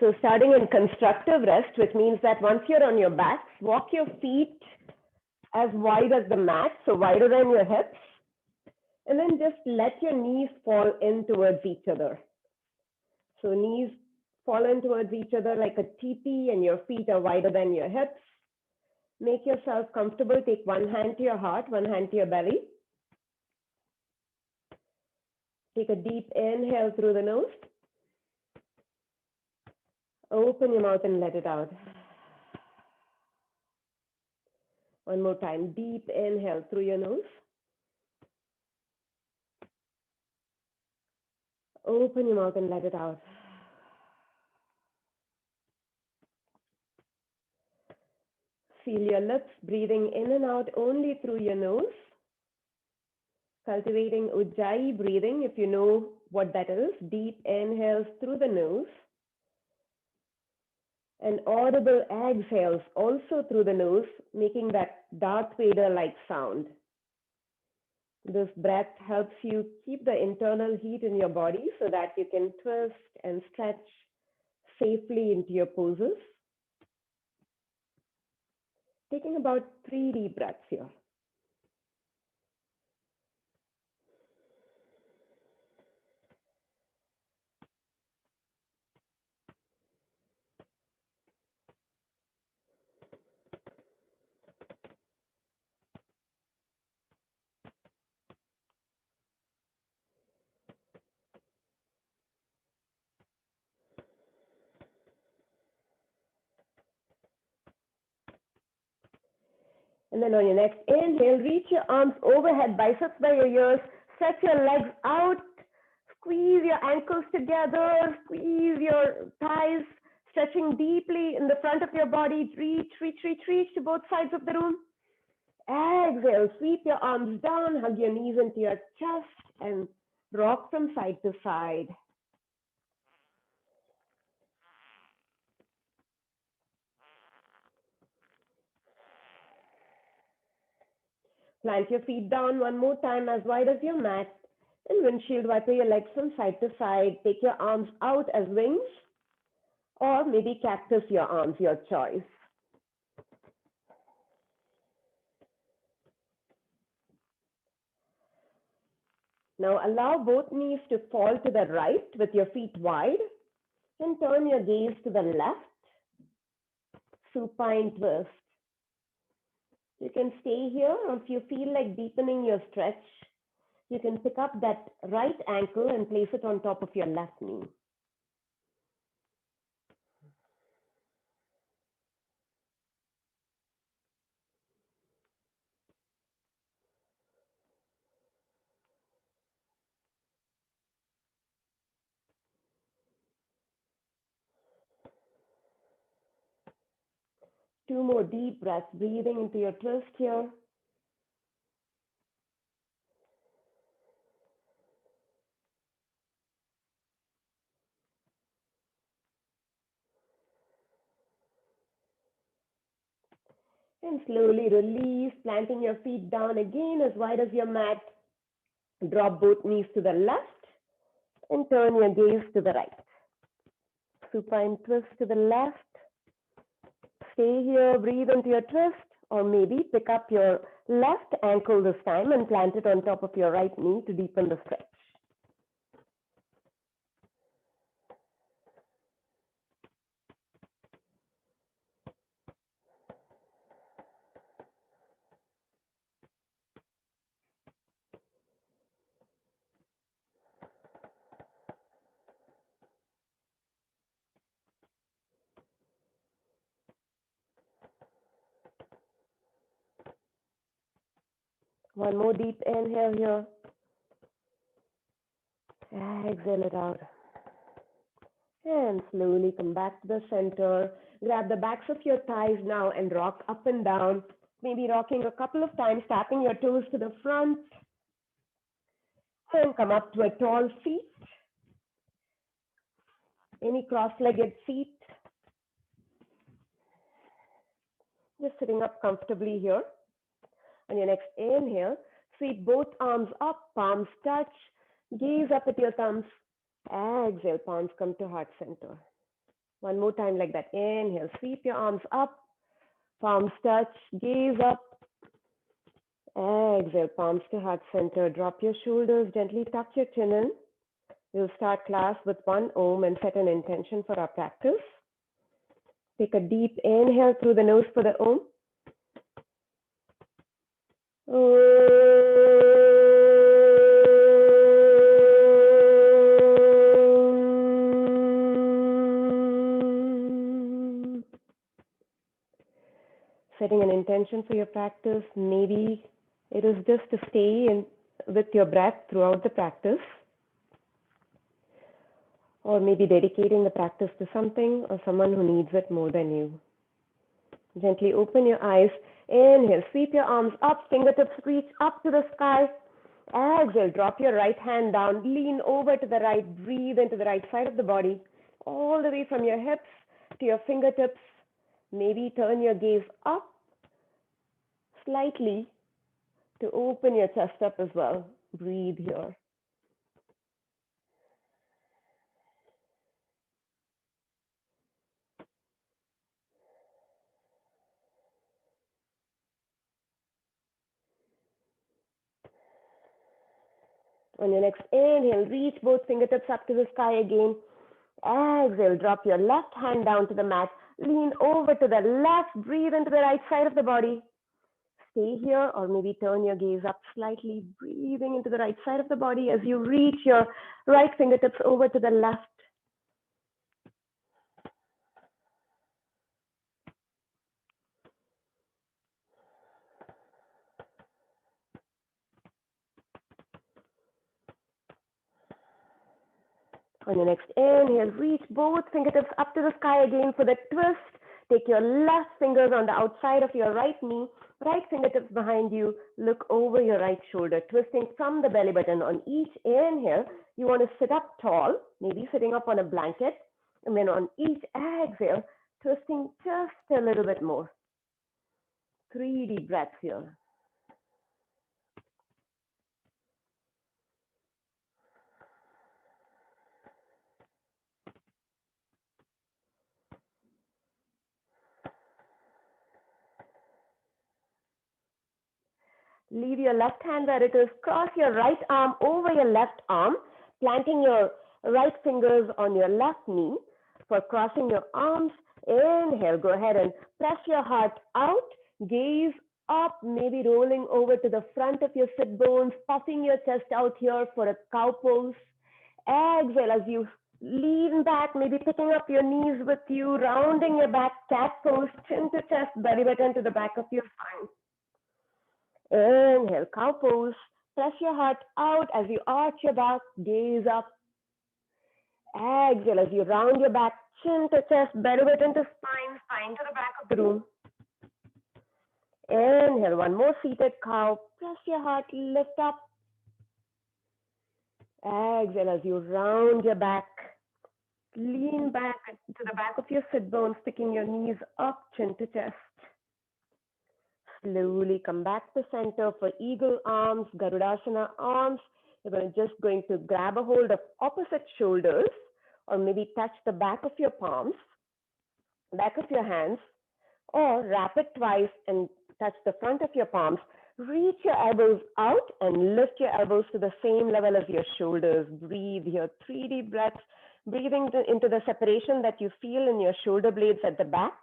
So starting in constructive rest, which means that once you're on your backs, walk your feet as wide as the mat, so wider than your hips, and then just let your knees fall in towards each other. So knees fall in towards each other like a teepee, and your feet are wider than your hips. Make yourself comfortable. Take one hand to your heart, one hand to your belly. Take a deep inhale through the nose. Open your mouth and let it out. One more time. Deep inhale through your nose. Open your mouth and let it out. Feel your lips breathing in and out only through your nose. Cultivating Ujjayi breathing, if you know what that is. Deep inhales through the nose. And audible exhales also through the nose, making that Darth Vader-like sound. This breath helps you keep the internal heat in your body so that you can twist and stretch safely into your poses. Taking about 3 deep breaths here. And then on your next inhale, reach your arms overhead, biceps by your ears, stretch your legs out, squeeze your ankles together, squeeze your thighs, stretching deeply in the front of your body. Reach, reach, reach, reach to both sides of the room. Exhale, sweep your arms down, hug your knees into your chest, and rock from side to side. Plant your feet down one more time as wide as your mat, and windshield wiper your legs from side to side. Take your arms out as wings, or maybe cactus your arms, your choice. Now allow both knees to fall to the right with your feet wide, and turn your gaze to the left, supine twist. You can stay here, or if you feel like deepening your stretch, you can pick up that right ankle and place it on top of your left knee. Two more deep breaths, breathing into your twist here. And slowly release, planting your feet down again as wide as your mat. Drop both knees to the left and turn your gaze to the right. Supine twist to the left. Stay here, breathe into your twist, or maybe pick up your left ankle this time and plant it on top of your right knee to deepen the stretch. One more deep inhale here. Exhale it out. And slowly come back to the center. Grab the backs of your thighs now and rock up and down. Maybe rocking a couple of times, tapping your toes to the front. And come up to a tall seat. Any cross-legged seat. Just sitting up comfortably here. On your next inhale, sweep both arms up, palms touch, gaze up at your thumbs. Exhale, palms come to heart center. One more time like that. Inhale, sweep your arms up, palms touch, gaze up. Exhale, palms to heart center. Drop your shoulders, gently tuck your chin in. We'll start class with one Om and set an intention for our practice. Take a deep inhale through the nose for the Om. Setting an intention for your practice. Maybe it is just to stay in with your breath throughout the practice, or maybe dedicating the practice to something or someone who needs it more than you. Gently open your eyes. Inhale, sweep your arms up, fingertips reach up to the sky. Exhale, drop your right hand down, lean over to the right, breathe into the right side of the body, all the way from your hips to your fingertips. Maybe turn your gaze up slightly to open your chest up as well. Breathe here. On your next inhale, reach both fingertips up to the sky again. Exhale, drop your left hand down to the mat. Lean over to the left, breathe into the right side of the body. Stay here, or maybe turn your gaze up slightly, breathing into the right side of the body as you reach your right fingertips over to the left. On your next inhale, reach both fingertips up to the sky again for the twist. Take your left fingers on the outside of your right knee, right fingertips behind you. Look over your right shoulder, twisting from the belly button. On each inhale, you want to sit up tall, maybe sitting up on a blanket. And then on each exhale, twisting just a little bit more. 3 deep breaths here. Leave your left hand where it is. Cross your right arm over your left arm, planting your right fingers on your left knee. For crossing your arms, inhale, go ahead and press your heart out, gaze up, maybe rolling over to the front of your sit bones, puffing your chest out here for a cow pose. Exhale as you lean back, maybe picking up your knees with you, rounding your back, cat pose, chin to chest, belly button to the back of your spine. Inhale, cow pose. Press your heart out as you arch your back, gaze up. Exhale as you round your back, chin to chest, belly button to spine, spine to the back of the room. Inhale, one more seated cow. Press your heart, lift up. Exhale as you round your back. Lean back to the back of your sit bones, picking your knees up, chin to chest. Slowly come back to center for eagle arms, Garudasana arms. You're just going to grab a hold of opposite shoulders, or maybe touch the back of your palms, back of your hands, or wrap it twice and touch the front of your palms. Reach your elbows out and lift your elbows to the same level as your shoulders. Breathe here, 3 deep breaths, breathing into the separation that you feel in your shoulder blades at the back.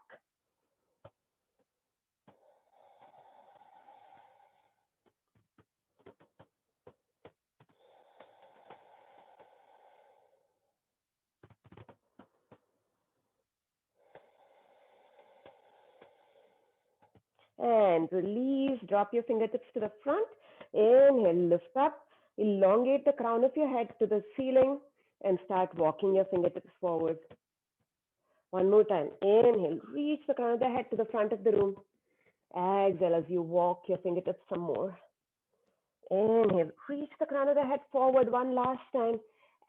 And release, drop your fingertips to the front. Inhale, lift up, elongate the crown of your head to the ceiling and start walking your fingertips forward. One more time. Inhale, reach the crown of the head to the front of the room. Exhale as you walk your fingertips some more. Inhale, reach the crown of the head forward one last time.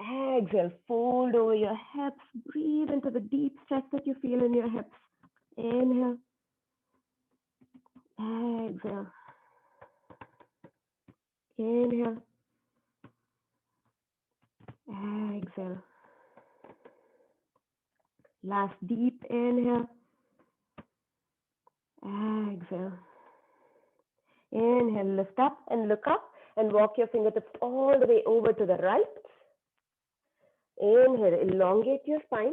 Exhale, fold over your hips. Breathe into the deep stretch that you feel in your hips. Inhale. Exhale. Inhale. Exhale. Last deep inhale. Exhale. Inhale, lift up and look up and walk your fingertips all the way over to the right. Inhale, elongate your spine.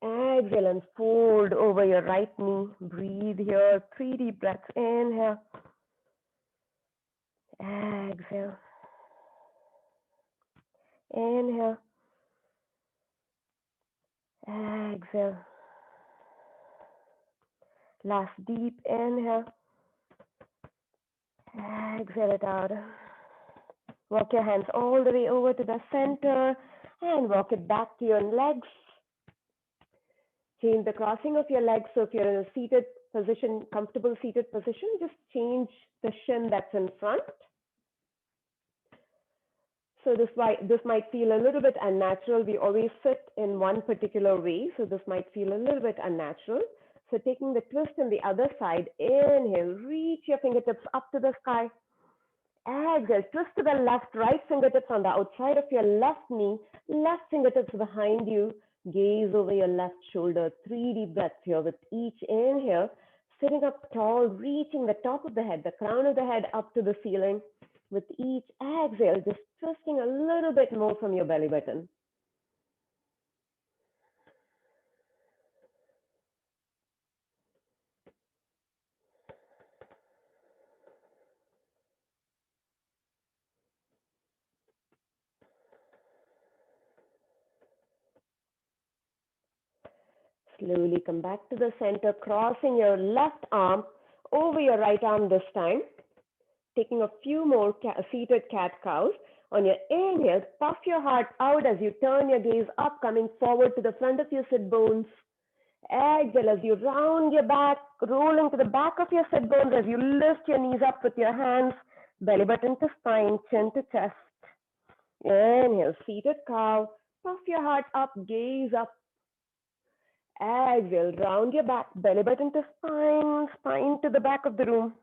Exhale and fold over your right knee. Breathe here. 3 deep breaths. Inhale. Exhale. Inhale. Exhale. Last deep inhale. Exhale it out. Walk your hands all the way over to the center and walk it back to your legs. Change the crossing of your legs. So if you're in a seated position, comfortable seated position, just change the shin that's in front. So this might feel a little bit unnatural. We always sit in one particular way, so this might feel a little bit unnatural. So taking the twist on the other side, inhale, reach your fingertips up to the sky. Exhale, twist to the left, right fingertips on the outside of your left knee, left fingertips behind you, gaze over your left shoulder. 3 deep breaths here with each inhale, sitting up tall, reaching the top of the head, the crown of the head up to the ceiling. With each exhale, just twisting a little bit more from your belly button. Slowly come back to the center, crossing your left arm over your right arm this time. Taking a few more seated cat-cows. On your inhale, puff your heart out as you turn your gaze up, coming forward to the front of your sit bones. Exhale as you round your back, rolling to the back of your sit bones as you lift your knees up with your hands, belly button to spine, chin to chest. Inhale, seated cow. Puff your heart up, gaze up. Exhale, round your back, belly button to spine, spine to the back of the room.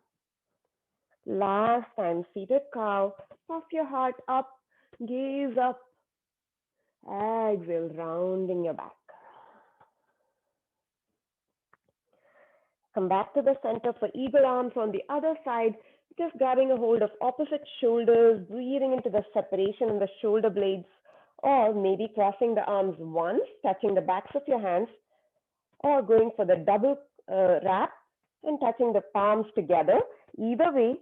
Last time, seated cow. Puff your heart up, gaze up. Exhale, rounding your back. Come back to the center for eagle arms on the other side, just grabbing a hold of opposite shoulders, breathing into the separation in the shoulder blades, or maybe crossing the arms once, touching the backs of your hands, or going for the double wrap and touching the palms together. Either way,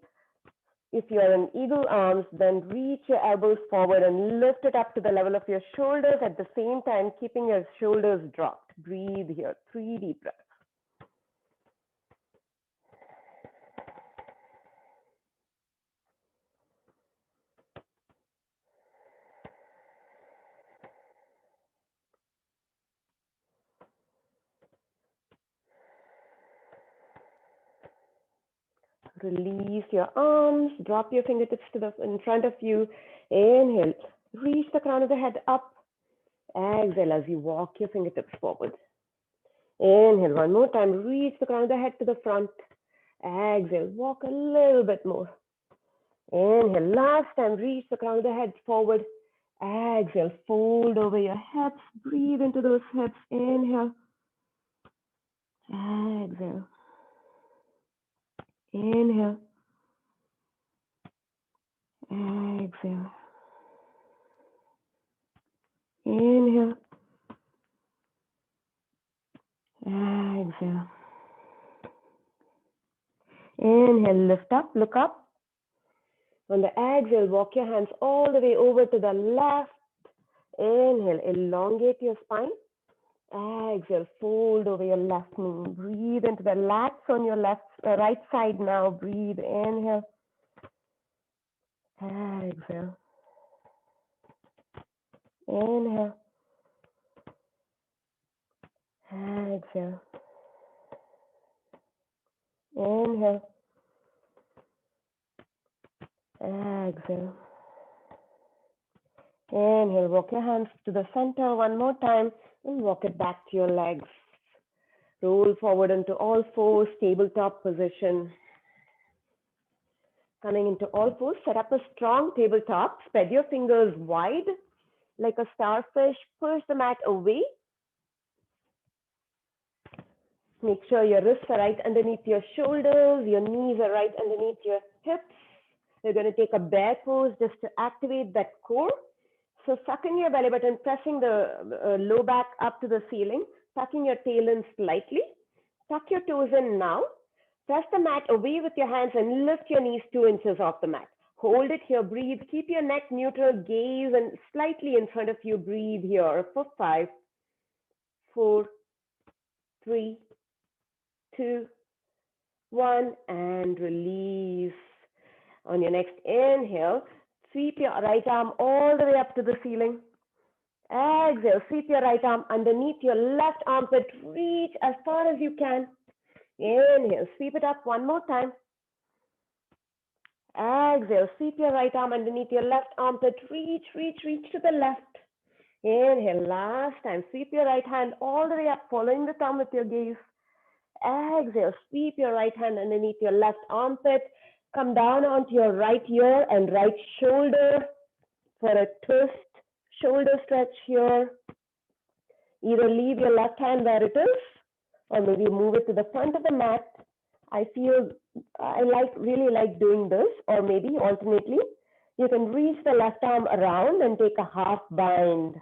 if you're in eagle arms, then reach your elbows forward and lift it up to the level of your shoulders at the same time, keeping your shoulders dropped. Breathe here, 3 deep breaths. Release your arms, drop your fingertips in front of you. Inhale, reach the crown of the head up. Exhale as you walk your fingertips forward. Inhale, one more time, reach the crown of the head to the front. Exhale, walk a little bit more. Inhale, last time, reach the crown of the head forward. Exhale, fold over your hips, breathe into those hips. Inhale, exhale. Inhale, exhale. Inhale, exhale. Inhale, lift up, look up. On the exhale, walk your hands all the way over to the left. Inhale, elongate your spine. Exhale, fold over your left knee. Breathe into the lats on your right side now. Breathe, inhale. Exhale. Inhale. Exhale. Inhale. Exhale. Inhale, walk your hands to the center one more time and walk it back to your legs. Roll forward into all fours, tabletop position. Coming into all fours, set up a strong tabletop. Spread your fingers wide like a starfish. Push the mat away. Make sure your wrists are right underneath your shoulders, your knees are right underneath your hips. You're going to take a bear pose just to activate that core. So sucking your belly button, pressing the low back up to the ceiling, tucking your tail in slightly. Tuck your toes in now. Press the mat away with your hands and lift your knees 2 inches off the mat. Hold it here, breathe. Keep your neck neutral, gaze and slightly in front of you. Breathe here for 5, 4, 3, 2, 1, and release. On your next inhale, sweep your right arm all the way up to the ceiling. Exhale, sweep your right arm underneath your left armpit. Reach as far as you can. Inhale, sweep it up one more time. Exhale, sweep your right arm underneath your left armpit. Reach, reach, reach to the left. Inhale, last time. Sweep your right hand all the way up, following the thumb with your gaze. Exhale, sweep your right hand underneath your left armpit. Come down onto your right ear and right shoulder for a twist, shoulder stretch here. Either leave your left hand where it is, or maybe move it to the front of the mat. I really like doing this, or maybe alternately, you can reach the left arm around and take a half bind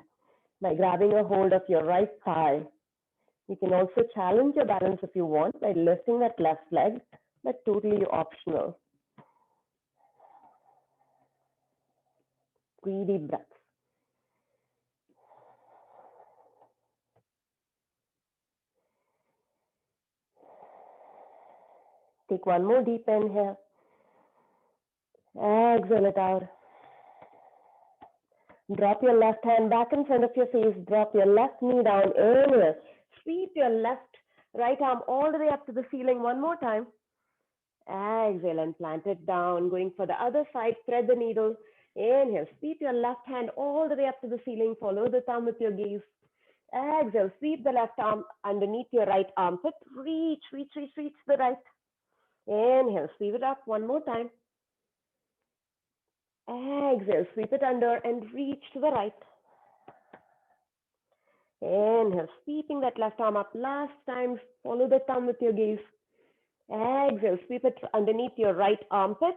by grabbing a hold of your right thigh. You can also challenge your balance if you want by lifting that left leg, but totally optional. 3 deep breaths. Take one more deep inhale. Exhale it out. Drop your left hand back in front of your face. Drop your left knee down. Inhale. Sweep your right arm all the way up to the ceiling one more time. Exhale and plant it down. Going for the other side, thread the needle. Inhale. Sweep your left hand all the way up to the ceiling. Follow the thumb with your gaze. Exhale. Sweep the left arm underneath your right armpit. Reach, reach, reach, reach the right. Inhale. Sweep it up one more time. Exhale, sweep it under and reach to the right. Inhale, sweeping that left arm up. Last time, follow the thumb with your gaze. Exhale, sweep it underneath your right armpit,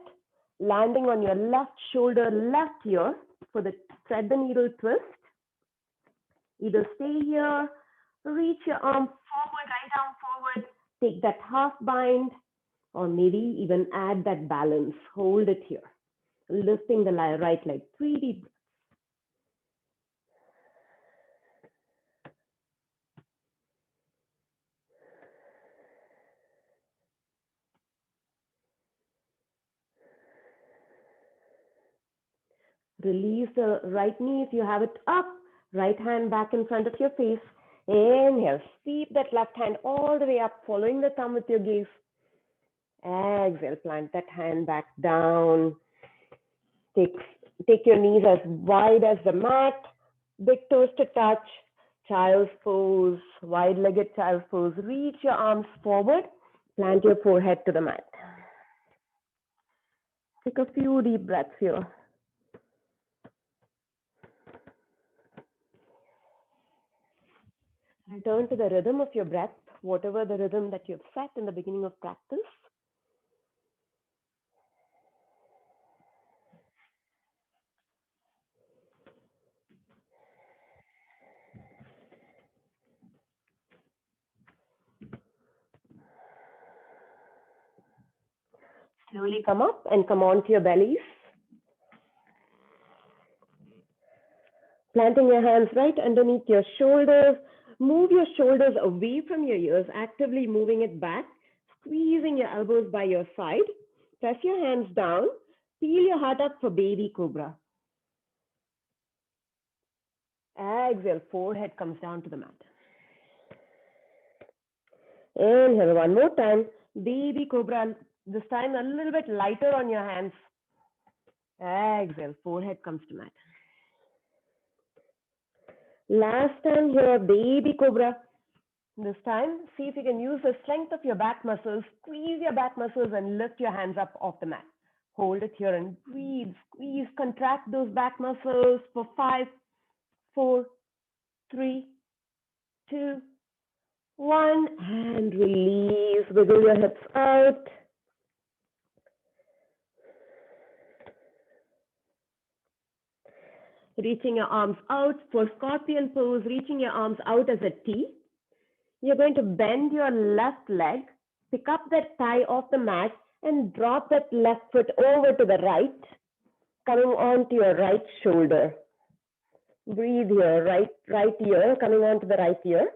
landing on your left shoulder, left ear for the thread the needle twist. Either stay here, reach your arm forward, right arm forward, take that half bind, or maybe even add that balance. Hold it here. Lifting the right leg, 3 deep breaths. Release the right knee if you have it up, right hand back in front of your face. Inhale, sweep that left hand all the way up, following the thumb with your gaze. Exhale, plant that hand back down. Take your knees as wide as the mat, big toes to touch, child's pose, wide-legged child's pose. Reach your arms forward, plant your forehead to the mat. Take a few deep breaths here. Return to the rhythm of your breath, whatever the rhythm that you've set in the beginning of practice. Slowly come up and come onto your bellies. Planting your hands right underneath your shoulders. Move your shoulders away from your ears, actively moving it back, squeezing your elbows by your side. Press your hands down. Peel your heart up for baby cobra. Exhale, forehead comes down to the mat. Inhale one more time. Baby cobra, this time a little bit lighter on your hands. Exhale, forehead comes to mat. Last time here, baby cobra. This time, see if you can use the strength of your back muscles. Squeeze your back muscles and lift your hands up off the mat. Hold it here and breathe. Squeeze, contract those back muscles for 5, 4, 3, 2, 1 and release. Wiggle your hips out. Reaching your arms out for scorpion pose, reaching your arms out as a T. You're going to bend your left leg, pick up that thigh off the mat and drop that left foot over to the right, coming on to your right shoulder. Breathe here, right ear, coming on to the right ear.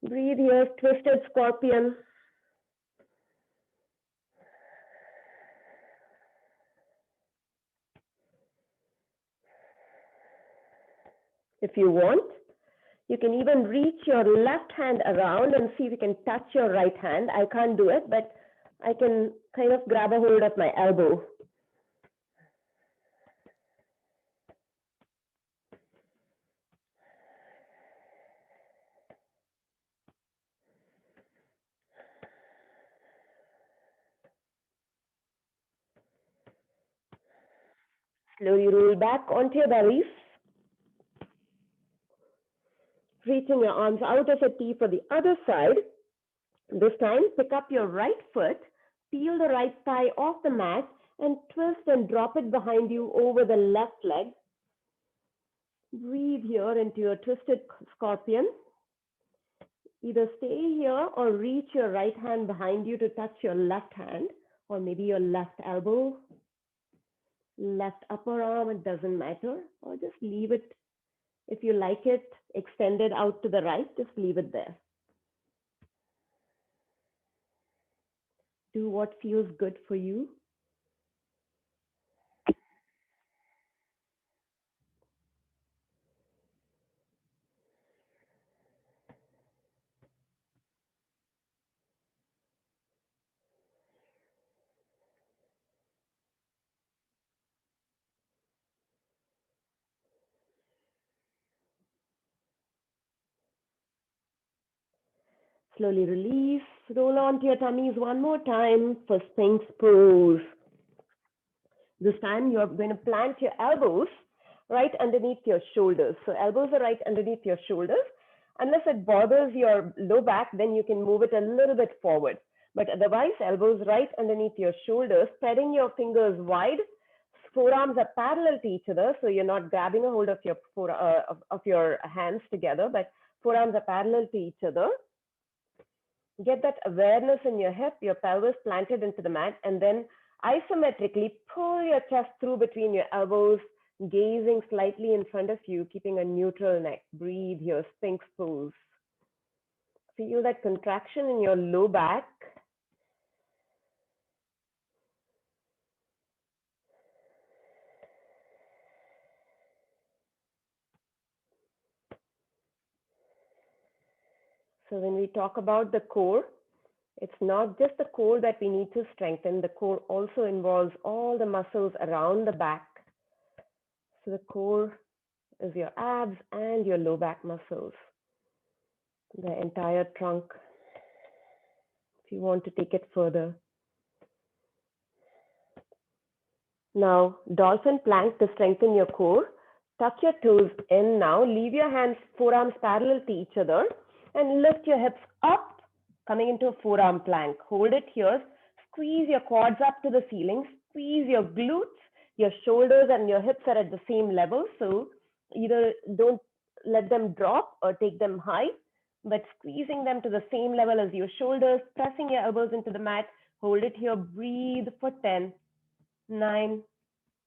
Breathe here, twisted scorpion. If you want, you can even reach your left hand around and see if you can touch your right hand. I can't do it, but I can kind of grab a hold of my elbow. Slowly roll back onto your bellies. Reaching your arms out as a T for the other side. This time, pick up your right foot, peel the right thigh off the mat, and twist and drop it behind you over the left leg. Breathe here into your twisted scorpion. Either stay here or reach your right hand behind you to touch your left hand, or maybe your left elbow, left upper arm, it doesn't matter, or just leave it. If you like it, extend it out to the right, just leave it there. Do what feels good for you. Slowly release, roll onto your tummies one more time for Sphinx pose. This time you're going to plant your elbows right underneath your shoulders. So elbows are right underneath your shoulders. Unless it bothers your low back, then you can move it a little bit forward. But otherwise, elbows right underneath your shoulders, spreading your fingers wide. Forearms are parallel to each other, so you're not grabbing a hold of your hands together, but forearms are parallel to each other. Get that awareness in your hip, your pelvis planted into the mat, and then isometrically pull your chest through between your elbows, gazing slightly in front of you, keeping a neutral neck. Breathe here, Sphinx pose. Feel that contraction in your low back. So when we talk about the core, it's not just the core that we need to strengthen. The core also involves all the muscles around the back. So the core is your abs and your low back muscles, the entire trunk. If you want to take it further. Now, dolphin plank to strengthen your core. Tuck your toes in now. Leave your hands, forearms parallel to each other, and lift your hips up, coming into a forearm plank. Hold it here. Squeeze your quads up to the ceiling. Squeeze your glutes. Your shoulders and your hips are at the same level. So either don't let them drop or take them high, but squeezing them to the same level as your shoulders, pressing your elbows into the mat. Hold it here. Breathe for 10, 9,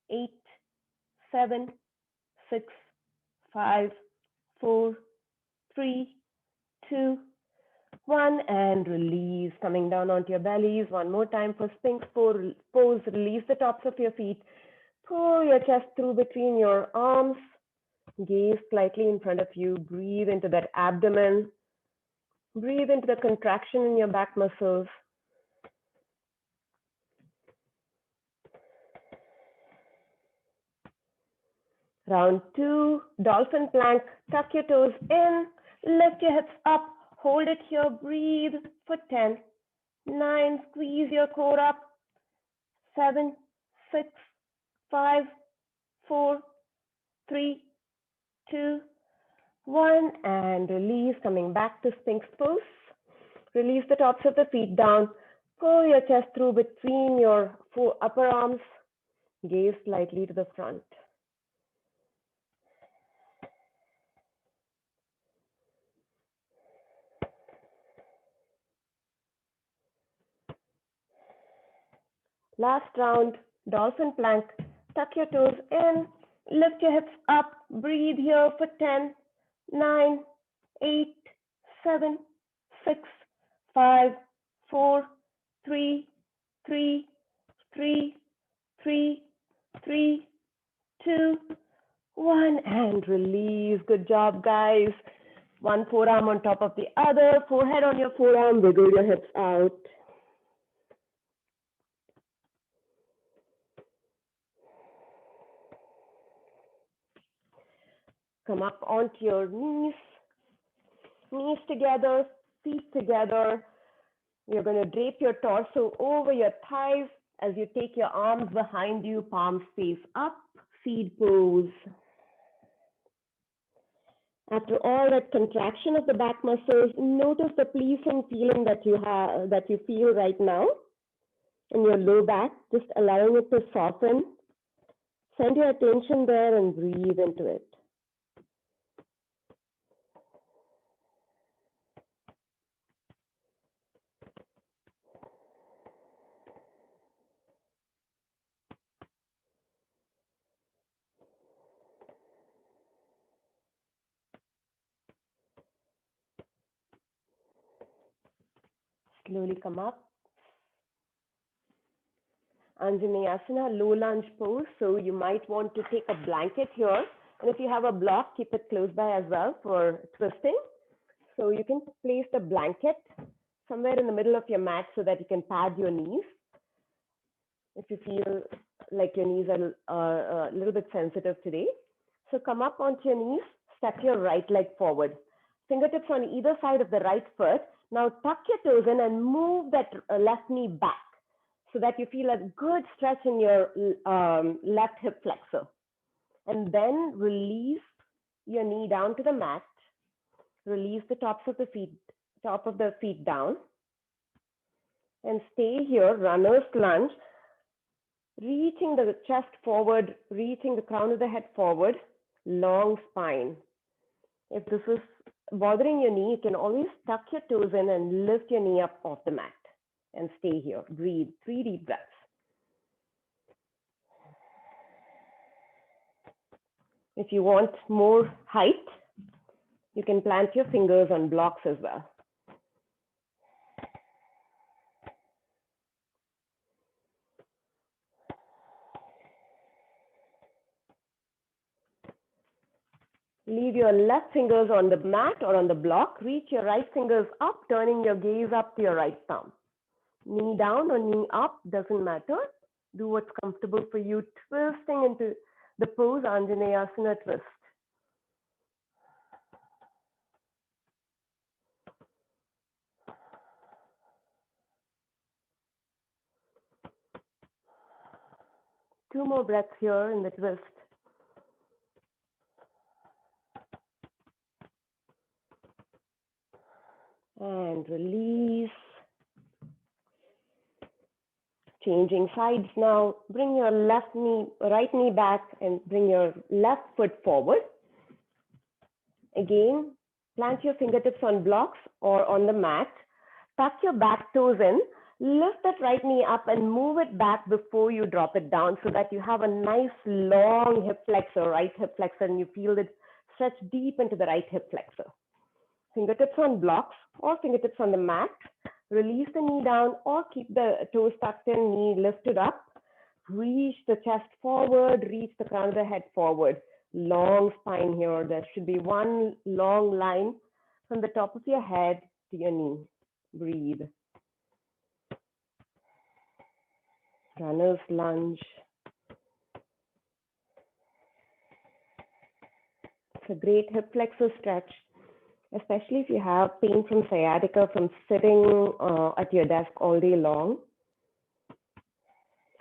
8, 7, 6, 5, 4, 3, 2, 1, and release. Coming down onto your bellies. One more time for Sphinx pose. Release the tops of your feet. Pull your chest through between your arms. Gaze slightly in front of you. Breathe into that abdomen. Breathe into the contraction in your back muscles. Round 2, dolphin plank. Tuck your toes in. Lift your hips up. Hold it here. Breathe for 10, 9. Squeeze your core up. 7, 6, 5, 4, 3, 2, 1. And release. Coming back to Sphinx pose. Release the tops of the feet down. Pull your chest through between your upper arms. Gaze slightly to the front. Last round, dolphin plank. Tuck your toes in. Lift your hips up. Breathe here for 10, 9, 8, 7, 6, 5, 4, 3, 3, 3, 3, 3, 2, 1, and release. Good job, guys. One forearm on top of the other, forehead on your forearm, wiggle your hips out. Come up onto your knees together, feet together. You're going to drape your torso over your thighs as you take your arms behind you, palms face up, seed pose. After all that contraction of the back muscles, notice the pleasing feeling that you feel right now in your low back, just allowing it to soften. Send your attention there and breathe into it. Slowly come up. Anjaneyasana, low lunge pose. So you might want to take a blanket here. And if you have a block, keep it close by as well for twisting. So you can place the blanket somewhere in the middle of your mat so that you can pad your knees. If you feel like your knees are a little bit sensitive today. So come up onto your knees, step your right leg forward. Fingertips on either side of the right foot. Now tuck your toes in and move that left knee back so that you feel a good stretch in your left hip flexor. And then release your knee down to the mat. Release the top of the feet down. And stay here, runner's lunge. Reaching the chest forward, reaching the crown of the head forward, long spine. If this is bothering your knee, you can always tuck your toes in and lift your knee up off the mat and stay here. Breathe, 3 deep breaths. If you want more height, you can plant your fingers on blocks as well. Leave your left fingers on the mat or on the block. Reach your right fingers up, turning your gaze up to your right thumb. Knee down or knee up, doesn't matter. Do what's comfortable for you, twisting into the pose, Anjaneyasana twist. Two more breaths here in the twist. And release. Changing sides now. Bring your right knee back and bring your left foot forward. Again, plant your fingertips on blocks or on the mat. Tuck your back toes in. Lift that right knee up and move it back before you drop it down so that you have a nice long hip flexor, right hip flexor, and you feel it stretch deep into the right hip flexor. Fingertips on blocks or fingertips on the mat. Release the knee down or keep the toes tucked in, knee lifted up. Reach the chest forward, reach the crown of the head forward. Long spine here. There should be one long line from the top of your head to your knee. Breathe. Runner's lunge. It's a great hip flexor stretch, especially if you have pain from sciatica from sitting at your desk all day long.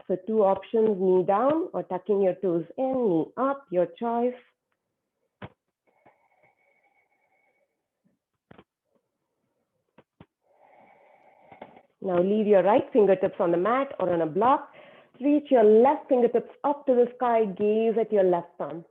So 2 options, knee down or tucking your toes in, knee up, your choice. Now leave your right fingertips on the mat or on a block. Reach your left fingertips up to the sky. Gaze at your left thumb.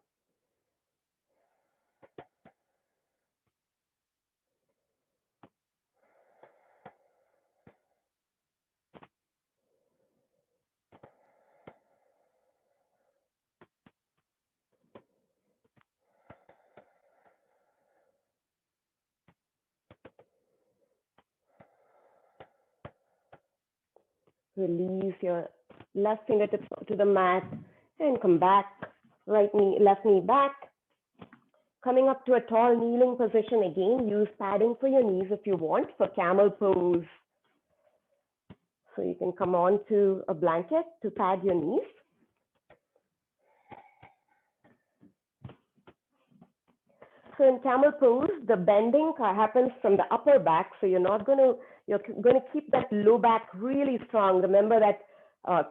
Release your left fingertips to the mat and come back. Right knee, left knee back. Coming up to a tall kneeling position again. Use padding for your knees if you want for camel pose. So you can come on to a blanket to pad your knees. So in camel pose, the bending happens from the upper back. So you're going to keep that low back really strong. Remember that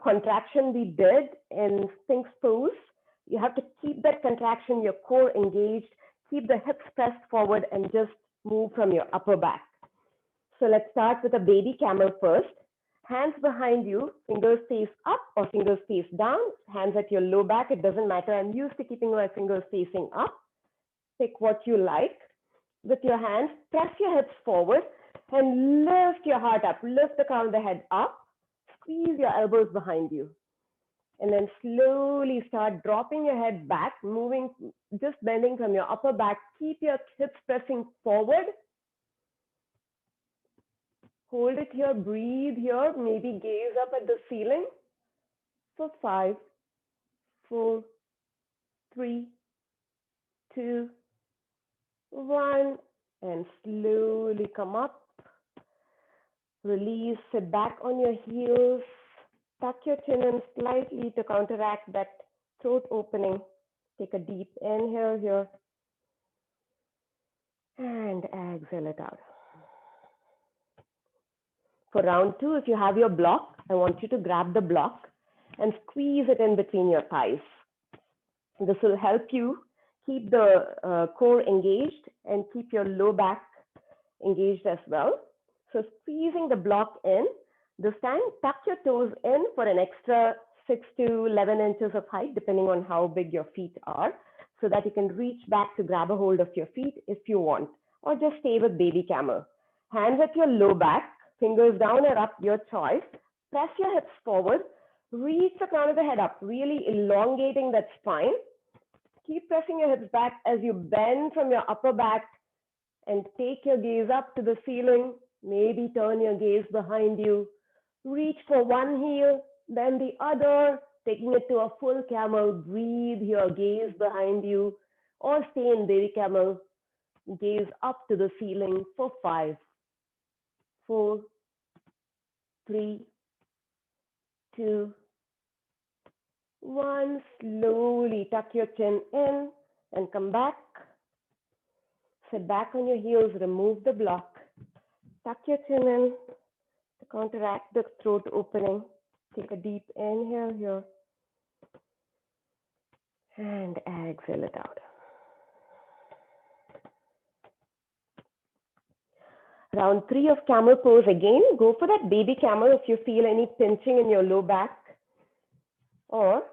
contraction we did in Sphinx pose. You have to keep that contraction, your core engaged, keep the hips pressed forward and just move from your upper back. So let's start with a baby camel first. Hands behind you, fingers face up or fingers face down, hands at your low back, it doesn't matter. I'm used to keeping my fingers facing up. Pick what you like. With your hands, press your hips forward and lift your heart up. Lift the crown of the head up. Squeeze your elbows behind you. And then slowly start dropping your head back, moving, just bending from your upper back. Keep your hips pressing forward. Hold it here, breathe here, maybe gaze up at the ceiling for 5, 4, 3, 2, 1, and slowly come up. Release, sit back on your heels, tuck your chin in slightly to counteract that throat opening. Take a deep inhale here and exhale it out. For round 2, if you have your block, I want you to grab the block and squeeze it in between your thighs. This will help you keep the core engaged and keep your low back engaged as well. So squeezing the block in, this time tuck your toes in for an extra 6 to 11 inches of height, depending on how big your feet are, so that you can reach back to grab a hold of your feet if you want, or just stay with baby camel. Hands at your low back, fingers down or up, your choice. Press your hips forward, reach the crown of the head up, really elongating that spine. Keep pressing your hips back as you bend from your upper back and take your gaze up to the ceiling. Maybe turn your gaze behind you. Reach for one heel, then the other, taking it to a full camel. Breathe your gaze behind you, or stay in baby camel. Gaze up to the ceiling for 5, 4, 3, 2, 1. Slowly tuck your chin in and come back. Sit back on your heels, remove the block. Tuck your chin in to counteract the throat opening. Take a deep inhale here and exhale it out. Round 3 of camel pose again. Go for that baby camel if you feel any pinching in your low back, or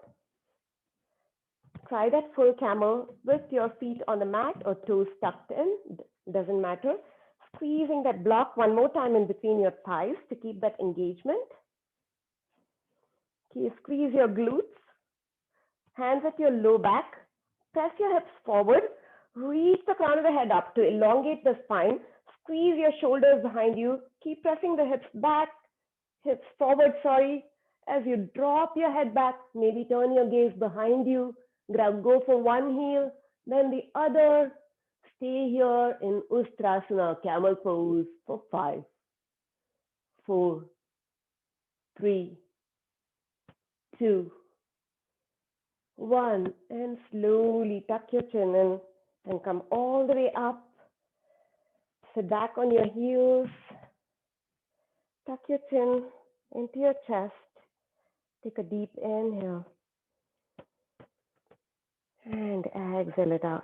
try that full camel with your feet on the mat or toes tucked in, doesn't matter. Squeezing that block one more time in between your thighs to keep that engagement. Okay, squeeze your glutes, hands at your low back, press your hips forward, reach the crown of the head up to elongate the spine, squeeze your shoulders behind you, keep pressing the hips back, hips forward, as you drop your head back, maybe turn your gaze behind you, go for one heel, then the other. Stay here in Ustrasana, camel pose for 5, 4, 3, 2, 1. And slowly tuck your chin in and come all the way up. Sit back on your heels. Tuck your chin into your chest. Take a deep inhale. And exhale it out.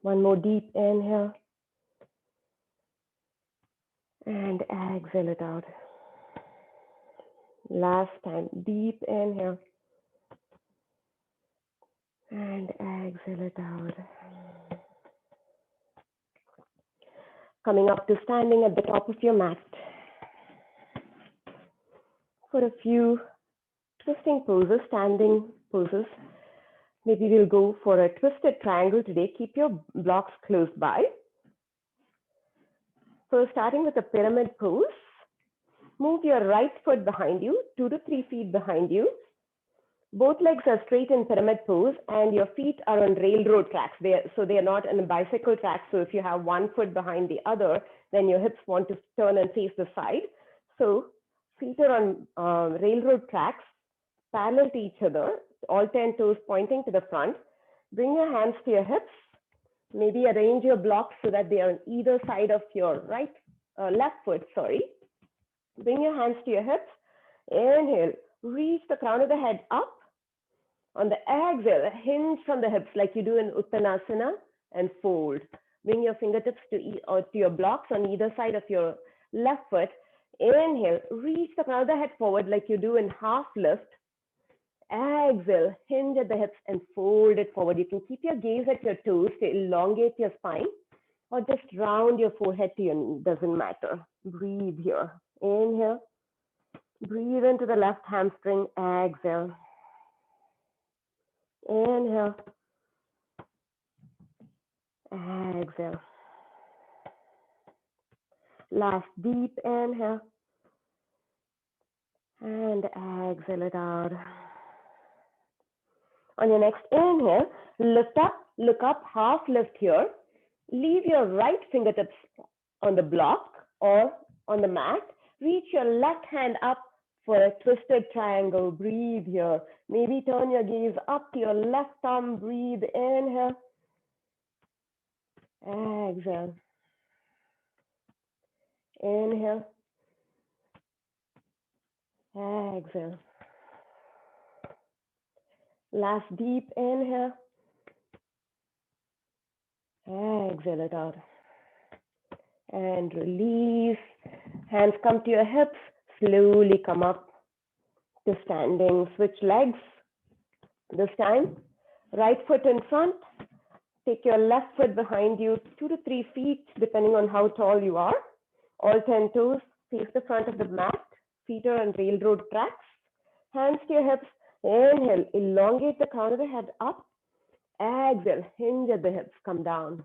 One more deep inhale. And exhale it out. Last time, deep inhale. And exhale it out. Coming up to standing at the top of your mat for a few twisting poses, standing poses. Maybe we'll go for a twisted triangle today. Keep your blocks close by. So starting with a pyramid pose, move your right foot behind you, 2 to 3 feet behind you. Both legs are straight in pyramid pose and your feet are on railroad tracks. So they are not on a bicycle track. So if you have one foot behind the other, then your hips want to turn and face the side. So feet are on railroad tracks, parallel to each other, all 10 toes pointing to the front. Bring your hands to your hips. Maybe arrange your blocks so that they are on either side of your left foot, sorry. Bring your hands to your hips. Inhale, reach the crown of the head up. On the exhale, hinge from the hips like you do in Uttanasana and fold. Bring your fingertips to your blocks on either side of your left foot. Inhale, reach the crown of the head forward like you do in half lift. Exhale, hinge at the hips and fold it forward. You can keep your gaze at your toes to elongate your spine or just round your forehead to your knee, doesn't matter. Breathe here. Inhale, breathe into the left hamstring, exhale. Inhale, exhale. Last deep inhale and exhale it out. On your next inhale, look up, half lift here. Leave your right fingertips on the block or on the mat. Reach your left hand up for a twisted triangle. Breathe here. Maybe turn your gaze up to your left thumb. Breathe, inhale. Exhale. Inhale. Exhale. Last deep inhale. Exhale it out. And release. Hands come to your hips. Slowly come up to standing. Switch legs. This time, right foot in front. Take your left foot behind you, 2 to 3 feet, depending on how tall you are. All 10 toes face the front of the mat. Feet are on railroad tracks. Hands to your hips. Inhale, elongate the crown of the head up. Exhale, hinge at the hips, come down.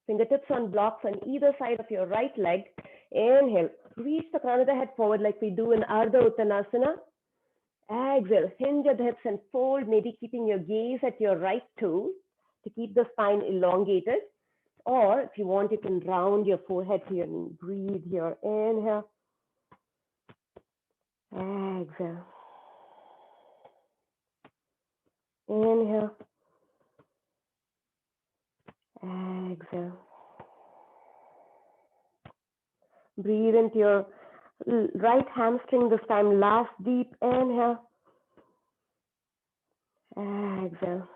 Fingertips on blocks on either side of your right leg. Inhale, reach the crown of the head forward like we do in Ardha Uttanasana. Exhale, hinge at the hips and fold, maybe keeping your gaze at your right toe to keep the spine elongated. Or if you want, you can round your forehead to your knee. Breathe here. Inhale. Exhale. Inhale. Exhale. Breathe into your right hamstring this time. Last deep inhale. Exhale.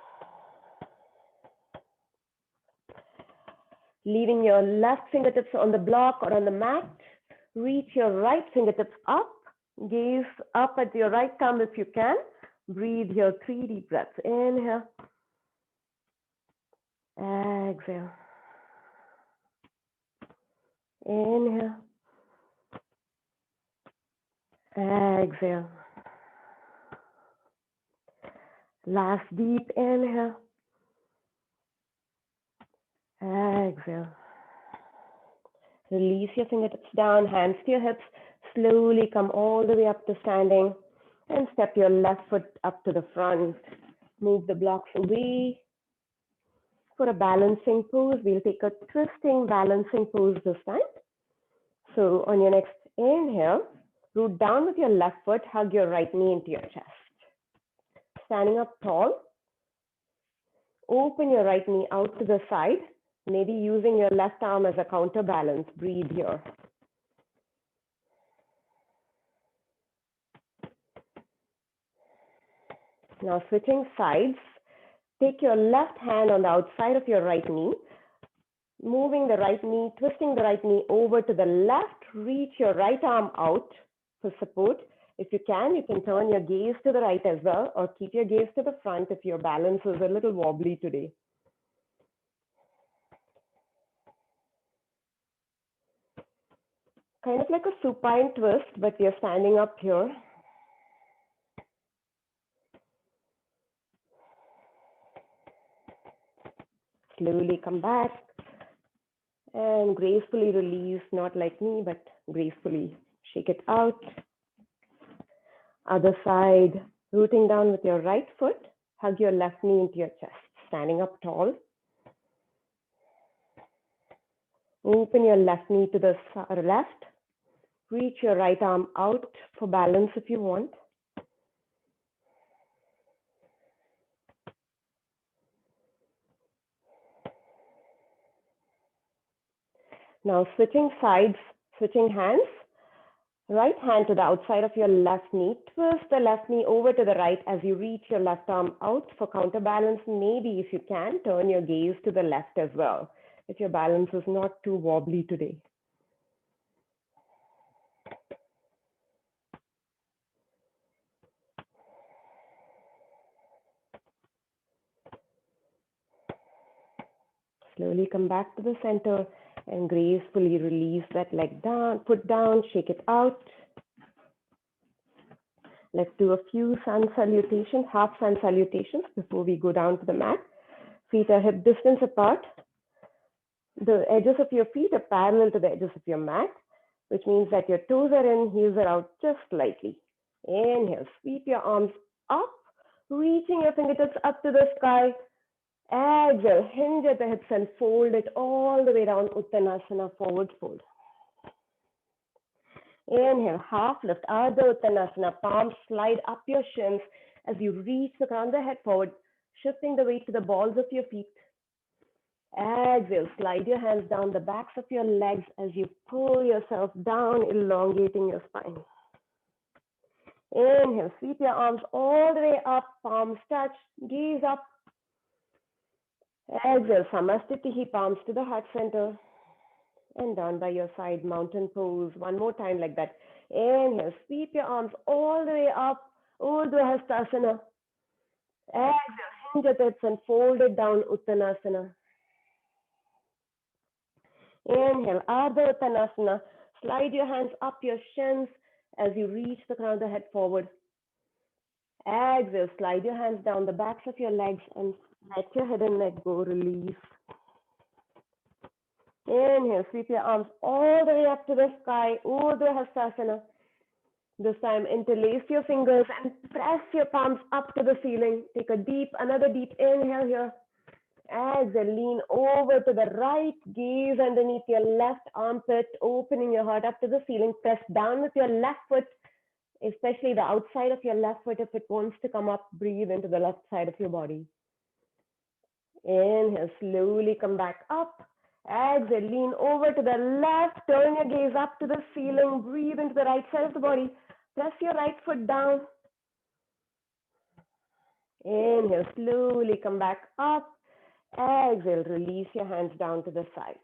Leaving your left fingertips on the block or on the mat. Reach your right fingertips up. Gaze up at your right thumb if you can. Breathe here, 3 deep breaths. Inhale. Exhale. Inhale. Exhale. Last deep inhale. Exhale. Release your fingertips down, hands to your hips. Slowly come all the way up to standing and step your left foot up to the front. Move the blocks away. For a balancing pose, we'll take a twisting balancing pose this time. So on your next inhale, root down with your left foot, hug your right knee into your chest. Standing up tall, open your right knee out to the side, maybe using your left arm as a counterbalance. Breathe here. Now switching sides, take your left hand on the outside of your right knee, moving the right knee, twisting the right knee over to the left, reach your right arm out for support. If you can turn your gaze to the right as well, or keep your gaze to the front if your balance is a little wobbly today. Kind of like a supine twist, but you're standing up here. Slowly come back and gracefully release, not like me, but gracefully shake it out. Other side, rooting down with your right foot, hug your left knee into your chest, standing up tall. Open your left knee to the left. Reach your right arm out for balance if you want. Now switching sides, switching hands. Right hand to the outside of your left knee. Twist the left knee over to the right as you reach your left arm out for counterbalance. Maybe if you can, turn your gaze to the left as well, if your balance is not too wobbly today. Slowly come back to the center and gracefully release that leg down, put down, shake it out. Let's do a few sun salutations, half sun salutations before we go down to the mat. Feet are hip distance apart. The edges of your feet are parallel to the edges of your mat, which means that your toes are in, heels are out just slightly. Inhale, sweep your arms up, reaching your fingertips up to the sky. Exhale, hinge at the hips and fold it all the way down, Uttanasana, forward fold. Inhale, half lift, Ardha Uttanasana, palms slide up your shins as you reach the crown of the head forward, shifting the weight to the balls of your feet. Exhale, slide your hands down the backs of your legs as you pull yourself down, elongating your spine. Inhale, sweep your arms all the way up, palms touch, gaze up. Exhale, Samastitihi, palms to the heart center. And down by your side, mountain pose. One more time like that. Inhale, sweep your arms all the way up, Urdhva Hastasana. Exhale, hinge at the hips and fold it down, Uttanasana. Inhale, Ardha Uttanasana. Slide your hands up your shins as you reach the crown of the head forward. Exhale, slide your hands down the backs of your legs and let your head and neck go, release. Inhale, sweep your arms all the way up to the sky, Urdhva Hastasana. This time, interlace your fingers and press your palms up to the ceiling. Take another deep inhale here. Exhale, lean over to the right, gaze underneath your left armpit, opening your heart up to the ceiling. Press down with your left foot, especially the outside of your left foot. If it wants to come up, breathe into the left side of your body. Inhale, slowly come back up. Exhale, lean over to the left, turn your gaze up to the ceiling, breathe into the right side of the body. Press your right foot down. Inhale, slowly come back up. Exhale, release your hands down to the side.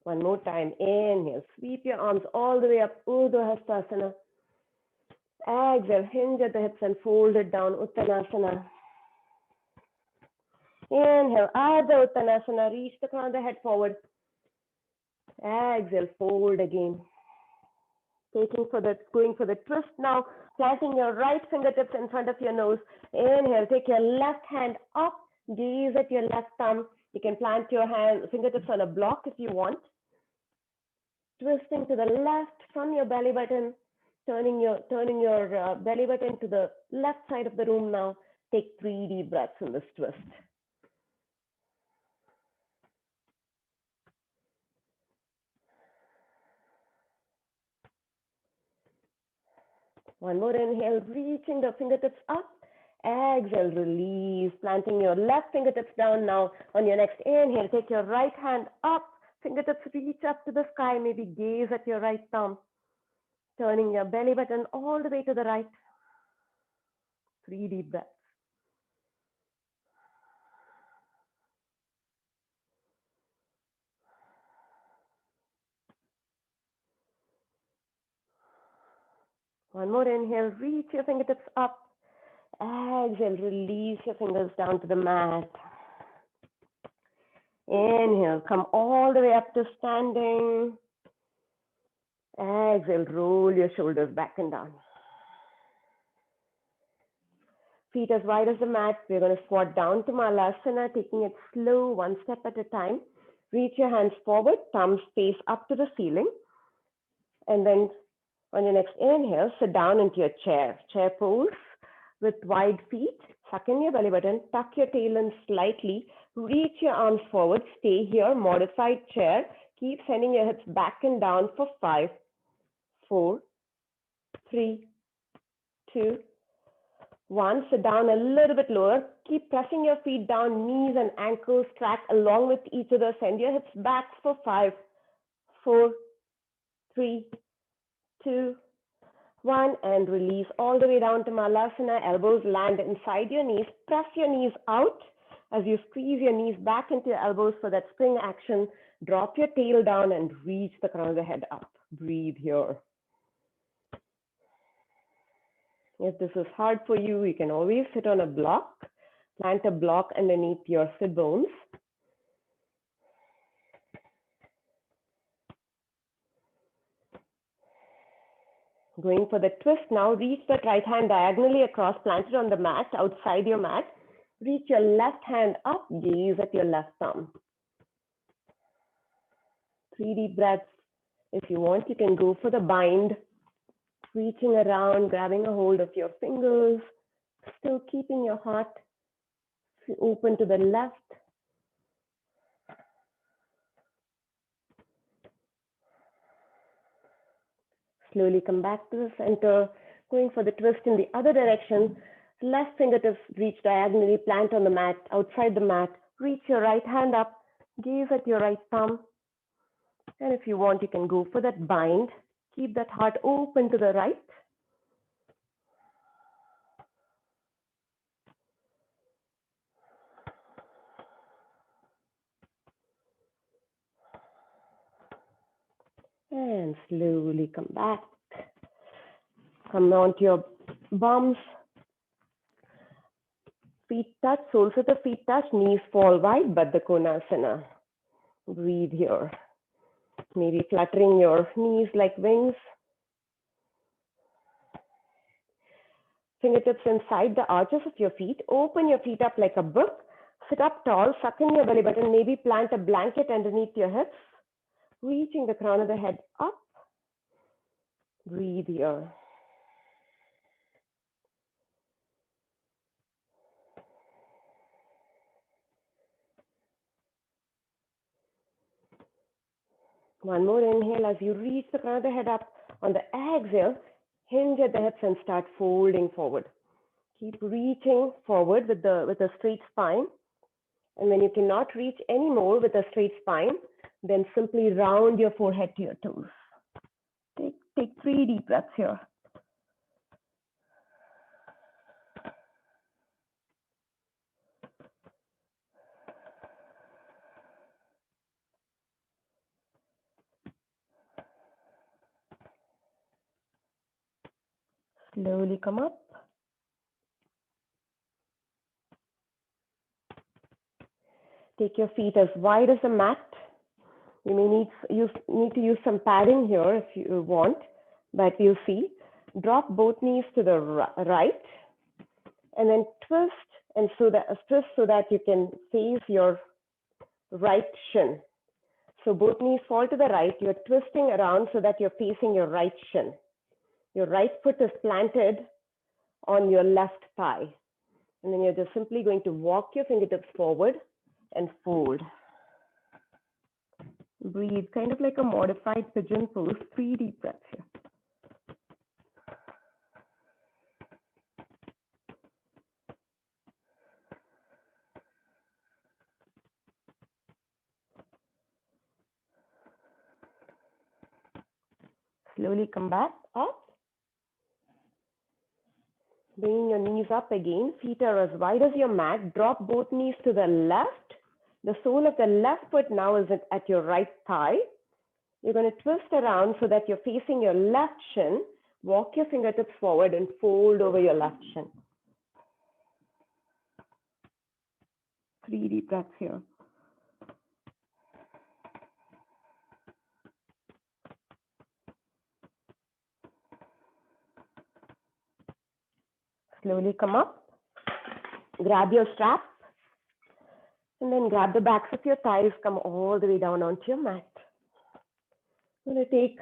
One more time. Inhale, sweep your arms all the way up, Urdhva Hastasana. Exhale, hinge at the hips and fold it down, Uttanasana. Inhale, Ardha Uttanasana, reach the crown of the head forward. Exhale, fold again. Going for the twist now, planting your right fingertips in front of your nose. Inhale, take your left hand up, gaze at your left thumb. You can plant your fingertips on a block if you want. Twisting to the left from your belly button, turning your belly button to the left side of the room now. Take 3 deep breaths in this twist. One more inhale, reaching the fingertips up. Exhale, release, planting your left fingertips down now. On your next inhale, take your right hand up, fingertips reach up to the sky, maybe gaze at your right thumb. Turning your belly button all the way to the right. 3 deep breaths. One more inhale, reach your fingertips up. Exhale, release your fingers down to the mat. Inhale, come all the way up to standing. Exhale, roll your shoulders back and down. Feet as wide as the mat. We're going to squat down to Malasana, taking it slow, one step at a time. Reach your hands forward, thumbs face up to the ceiling. And then on your next inhale, sit down into your chair pose with wide feet. Suck in your belly button, tuck your tail in slightly, reach your arms forward, stay here, modified chair. Keep sending your hips back and down for 5, 4, 3, 2, 1. Sit down a little bit lower. Keep pressing your feet down, knees and ankles track along with each other. Send your hips back for 5, 4, 3, 2, 1, and release all the way down to Malasana. Elbows land inside your knees. Press your knees out as you squeeze your knees back into your elbows for that spring action. Drop your tail down and reach the crown of the head up. Breathe here. If this is hard for you, you can always sit on a block. Plant a block underneath your sit bones. Going for the twist now, reach that right hand diagonally across, plant it on the mat, outside your mat. Reach your left hand up, gaze at your left thumb. 3 deep breaths. If you want, you can go for the bind, reaching around, grabbing a hold of your fingers, still keeping your heart open to the left. Slowly come back to the center, going for the twist in the other direction. Left fingertips reach diagonally, plant on the mat, outside the mat. Reach your right hand up, gaze at your right thumb. And if you want, you can go for that bind. Keep that heart open to the right. And slowly come back. Come onto your bums. Feet touch, soles of the feet touch, knees fall wide, Baddha Konasana. Breathe here. Maybe fluttering your knees like wings. Fingertips inside the arches of your feet. Open your feet up like a book. Sit up tall, suck in your belly button. Maybe plant a blanket underneath your hips. Reaching the crown of the head up. Breathe here. One more inhale as you reach the crown of the head up. On the exhale, hinge at the hips and start folding forward. Keep reaching forward with a straight spine. And when you cannot reach anymore with a straight spine, then simply round your forehead to your toes. Take 3 deep breaths here. Slowly come up. Take your feet as wide as the mat. You may need to use some padding here if you want, but you'll see. Drop both knees to the right, and then twist so that you can face your right shin. So both knees fall to the right. You're twisting around so that you're facing your right shin. Your right foot is planted on your left thigh. And then you're just simply going to walk your fingertips forward and fold. Breathe, kind of like a modified pigeon pose. 3 deep breaths here. Slowly come back up. Bringing your knees up again. Feet are as wide as your mat. Drop both knees to the left. The sole of the left foot now is at your right thigh. You're going to twist around so that you're facing your left shin. Walk your fingertips forward and fold over your left shin. 3 deep breaths here. Slowly come up, grab your strap, and then grab the backs of your thighs, come all the way down onto your mat. I'm going to take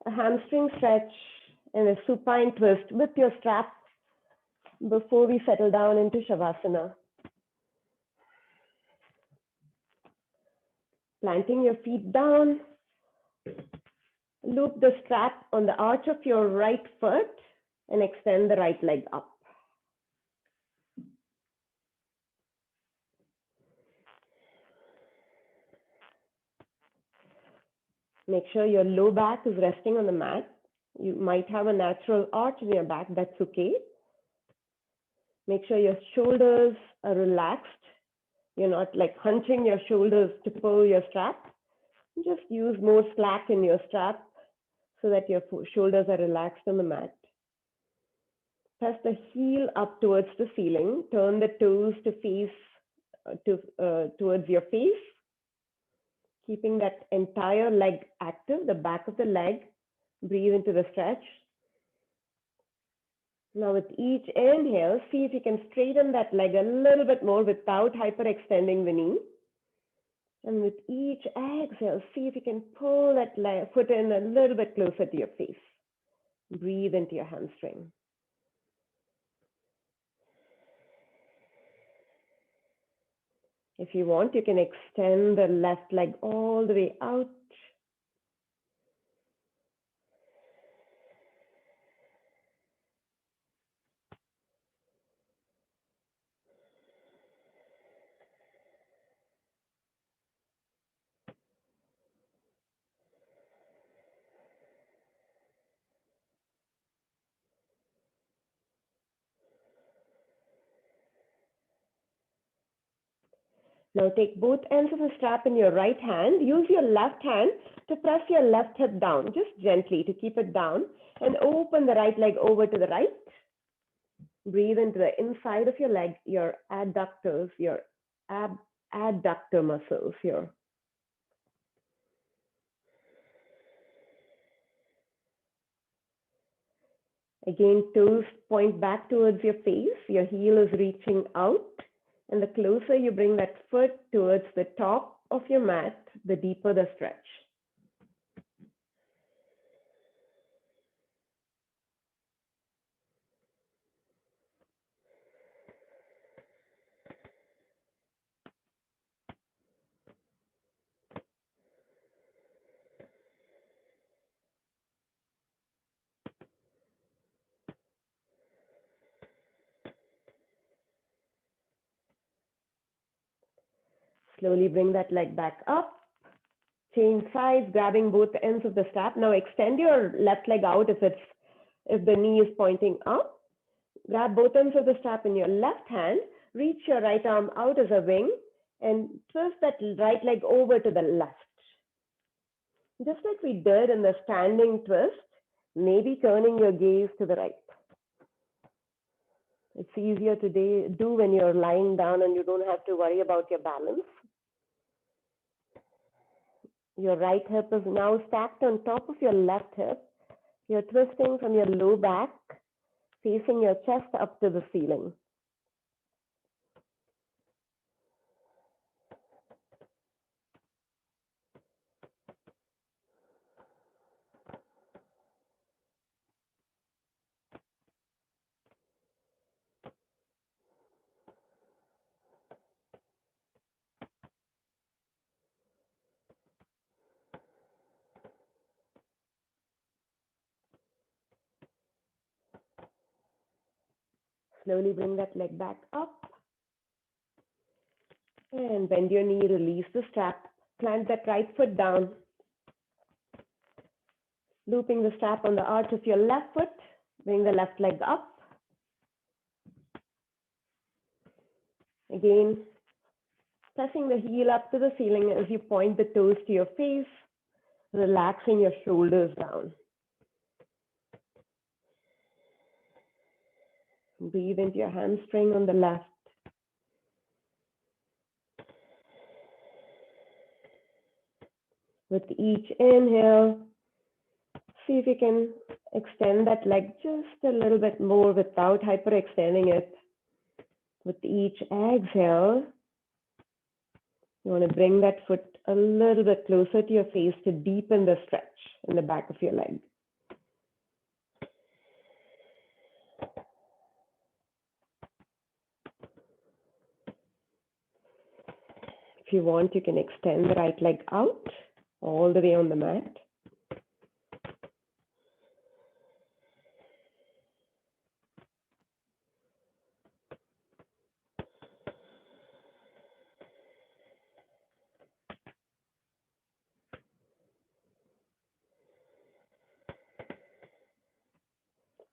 a hamstring stretch and a supine twist with your strap before we settle down into Shavasana. Planting your feet down, loop the strap on the arch of your right foot and extend the right leg up. Make sure your low back is resting on the mat. You might have a natural arch in your back, that's okay. Make sure your shoulders are relaxed. You're not like hunching your shoulders to pull your strap. Just use more slack in your strap so that your shoulders are relaxed on the mat. Press the heel up towards the ceiling. Turn the toes to face towards your face, keeping that entire leg active, the back of the leg. Breathe into the stretch. Now with each inhale, see if you can straighten that leg a little bit more without hyperextending the knee. And with each exhale, see if you can pull that foot in a little bit closer to your face. Breathe into your hamstring. If you want, you can extend the left leg all the way out. Now take both ends of the strap in your right hand. Use your left hand to press your left hip down, just gently to keep it down, and open the right leg over to the right. Breathe into the inside of your leg, your adductors, your adductor muscles here. Again, toes point back towards your face. Your heel is reaching out. And the closer you bring that foot towards the top of your mat, the deeper the stretch. Slowly bring that leg back up. Change sides, grabbing both ends of the strap. Now extend your left leg out if the knee is pointing up. Grab both ends of the strap in your left hand. Reach your right arm out as a wing and twist that right leg over to the left. Just like we did in the standing twist, maybe turning your gaze to the right. It's easier to do when you're lying down and you don't have to worry about your balance. Your right hip is now stacked on top of your left hip. You're twisting from your low back, facing your chest up to the ceiling. Slowly bring that leg back up. And bend your knee, release the strap. Plant that right foot down. Looping the strap on the arch of your left foot. Bring the left leg up. Again, pressing the heel up to the ceiling as you point the toes to your face. Relaxing your shoulders down. Breathe into your hamstring on the left. With each inhale, see if you can extend that leg just a little bit more without hyperextending it. With each exhale, you want to bring that foot a little bit closer to your face to deepen the stretch in the back of your leg. If you want, you can extend the right leg out all the way on the mat.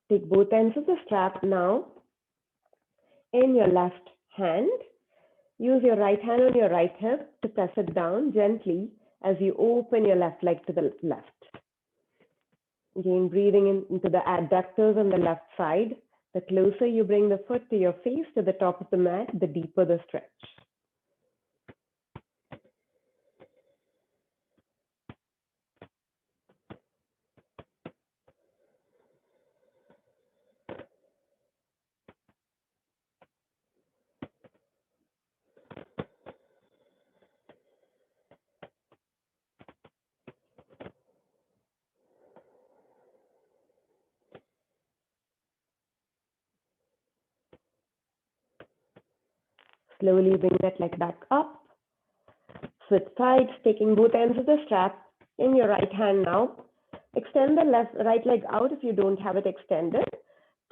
Take both ends of the strap now in your left hand. Use your right hand on your right hip to press it down gently as you open your left leg to the left. Again, breathing into the adductors on the left side. The closer you bring the foot to your face, to the top of the mat, the deeper the stretch. Slowly bring that leg back up. Switch sides, taking both ends of the strap in your right hand now. Extend the right leg out if you don't have it extended.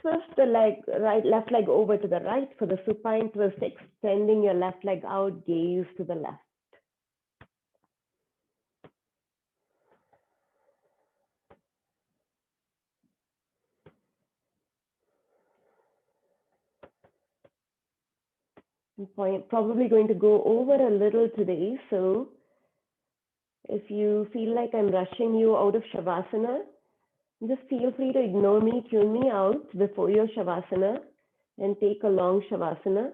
Twist the left leg over to the right for the supine twist, extending your left leg out, gaze to the left. Probably going to go over a little today, so if you feel like I'm rushing you out of Shavasana, just feel free to ignore me, tune me out before your Shavasana and take a long Shavasana.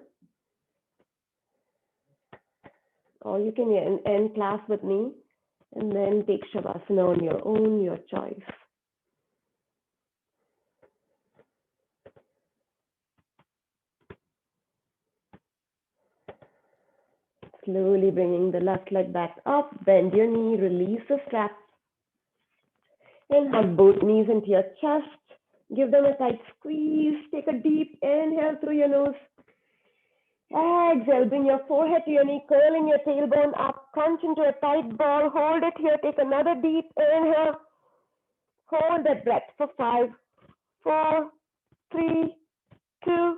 Or you can end class with me and then take Shavasana on your own, your choice. Slowly bringing the left leg back up, bend your knee, release the strap, and hug both knees into your chest. Give them a tight squeeze. Take a deep inhale through your nose. Exhale, bring your forehead to your knee, curling your tailbone up, crunch into a tight ball. Hold it here. Take another deep inhale. Hold that breath for 5, 4, 3, 2,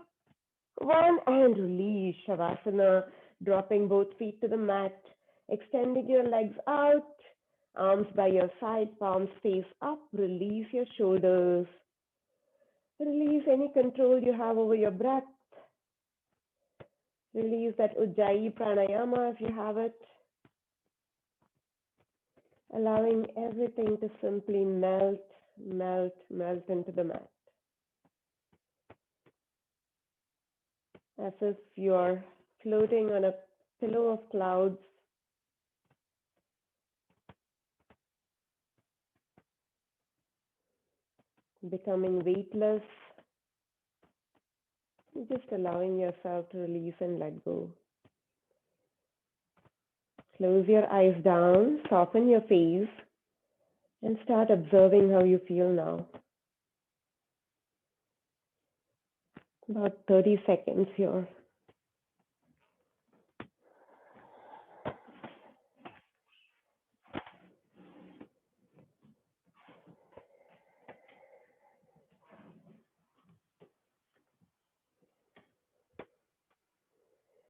1, and release Shavasana. Dropping both feet to the mat, extending your legs out, arms by your side, palms face up. Release your shoulders. Release any control you have over your breath. Release that Ujjayi Pranayama if you have it. Allowing everything to simply melt, melt, melt into the mat. As if you're floating on a pillow of clouds. Becoming weightless. Just allowing yourself to release and let go. Close your eyes down, soften your face, and start observing how you feel now. About 30 seconds here.